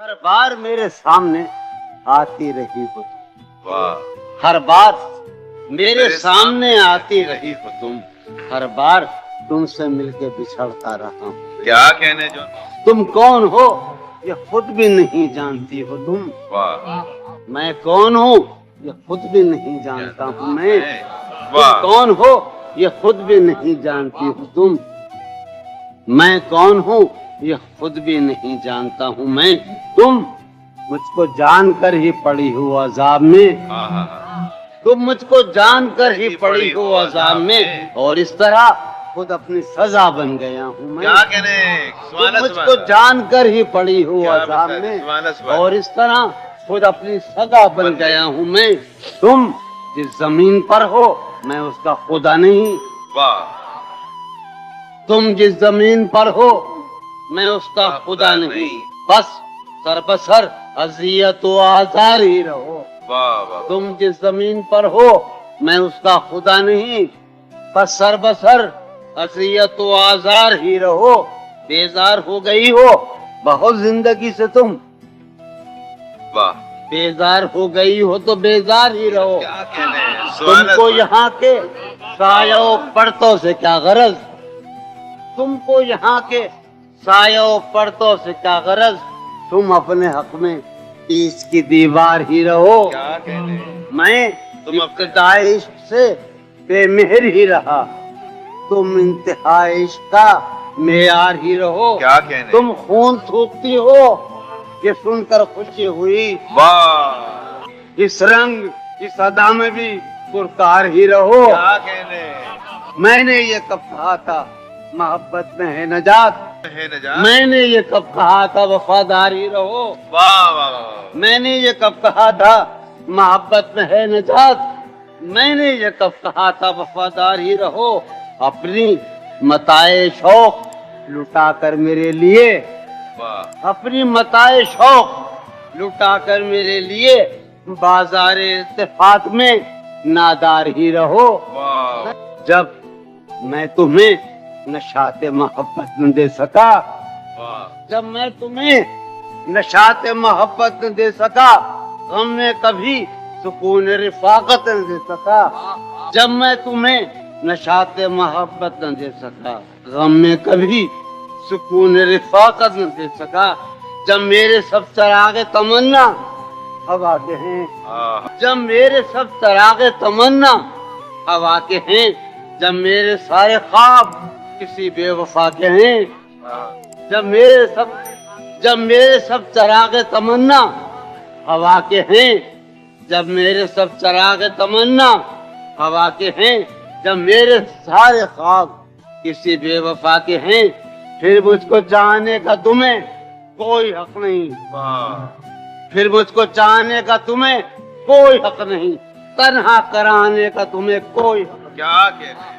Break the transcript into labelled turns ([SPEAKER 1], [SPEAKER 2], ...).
[SPEAKER 1] ہر بار میرے سامنے آتی رہی ہو تم،
[SPEAKER 2] واہ
[SPEAKER 1] ہر بار میرے سامنے آتی رہی ہو تم، ہر بار تم سے مل کے بچھڑتا رہا ہوں۔
[SPEAKER 2] کیا کہنے جو
[SPEAKER 1] تم کون ہو یہ خود بھی نہیں جانتی ہو تم،
[SPEAKER 2] واہ
[SPEAKER 1] میں کون ہوں یہ خود بھی نہیں جانتا ہوں میں، تم
[SPEAKER 2] واہ
[SPEAKER 1] کون ہو یہ خود بھی نہیں جانتی ہو تم، میں کون ہوں یہ خود بھی نہیں جانتا ہوں میں، تم مجھ کو جان کر ہی پڑی ہو عذاب میں، تم مجھ کو جان کر ہی پڑی ہو عذاب میں، اور اس طرح خود اپنی سزا بن گیا ہوں میں،
[SPEAKER 2] کیا کہنے
[SPEAKER 1] تم مجھ کو جان کر ہی پڑی ہو عذاب میں،
[SPEAKER 2] سبحان
[SPEAKER 1] اور اس طرح خود اپنی سزا بن گیا ہوں میں، تم جس زمین پر ہو میں اس کا خدا نہیں،
[SPEAKER 2] واہ
[SPEAKER 1] تم جس زمین پر ہو میں اس کا خدا نہیں، بس سر بسر اذیت و آزار ہی رہو،
[SPEAKER 2] واہ واہ
[SPEAKER 1] تم جس زمین پر ہو میں اس کا خدا نہیں، بس سر بسر اذیت و آزار ہی رہو، بیزار ہو گئی ہو بہت زندگی سے تم،
[SPEAKER 2] واہ
[SPEAKER 1] بیزار ہو گئی ہو تو بیزار ہی رہو،
[SPEAKER 2] کیا کہنے
[SPEAKER 1] تم کو یہاں کے سایہ و پرتوں سے کیا غرض، تم کو یہاں کے سایہ و پرتوں سے کیا غرض، تم اپنے حق میں تیس کی دیوار ہی رہو،
[SPEAKER 2] کیا کہنے
[SPEAKER 1] میں
[SPEAKER 2] تم
[SPEAKER 1] ابتدائی عشق سے بے مہر ہی رہا، تم انتہائی عشق کا معیار ہی رہو،
[SPEAKER 2] کیا کہنے
[SPEAKER 1] تم خون تھوکتی ہو یہ سن کر خوشی ہوئی،
[SPEAKER 2] واہ
[SPEAKER 1] اس رنگ اس ادا میں بھی پرکار ہی رہو،
[SPEAKER 2] کیا کہنے
[SPEAKER 1] میں نے یہ کب کہا تھا محبت میں ہے نجات،
[SPEAKER 2] ہے نجات
[SPEAKER 1] میں نے یہ کب کہا تھا وفاداری رہو،
[SPEAKER 2] واہ واہ واہ
[SPEAKER 1] میں نے یہ کب کہا تھا محبت میں ہے نجات، میں نے یہ کب کہا تھا وفاداری رہو، اپنی متاع شوق لٹا کر میرے لیے،
[SPEAKER 2] واہ
[SPEAKER 1] اپنی متاع شوق لٹا کر میرے لیے بازار اتفاق میں نادار ہی رہو،
[SPEAKER 2] واہ
[SPEAKER 1] جب میں تمہیں نشاط محبت نہ دے سکا،
[SPEAKER 2] واہ
[SPEAKER 1] جب میں تمہیں نشاط محبت نہ دے سکا، غم میں کبھی سکون رفاقت نہ دے سکا، جب میں تمہیں نشاط محبت نہ دے سکا، غم میں کبھی سکون رفاقت نہ دے سکا، جب میرے سب چراغ تمنا ہوا کے ہیں، جب میرے سب چراغ تمنا ہوا کے ہیں، جب میرے سارے خواب کسی بے وفا کے ہیں، جب میرے سب چراغ تمنا ہوا کے ہیں، جب میرے سب چراغ تمنا ہوا کے ہیں، جب میرے سارے خواب کسی بے وفا کے ہیں، پھر مجھ کو چاہنے کا تمہیں کوئی حق نہیں، پھر مجھ کو چاہنے کا تمہیں کوئی حق نہیں، تنہا کرانے کا تمہیں کوئی حق نہیں،
[SPEAKER 2] کیا کہنے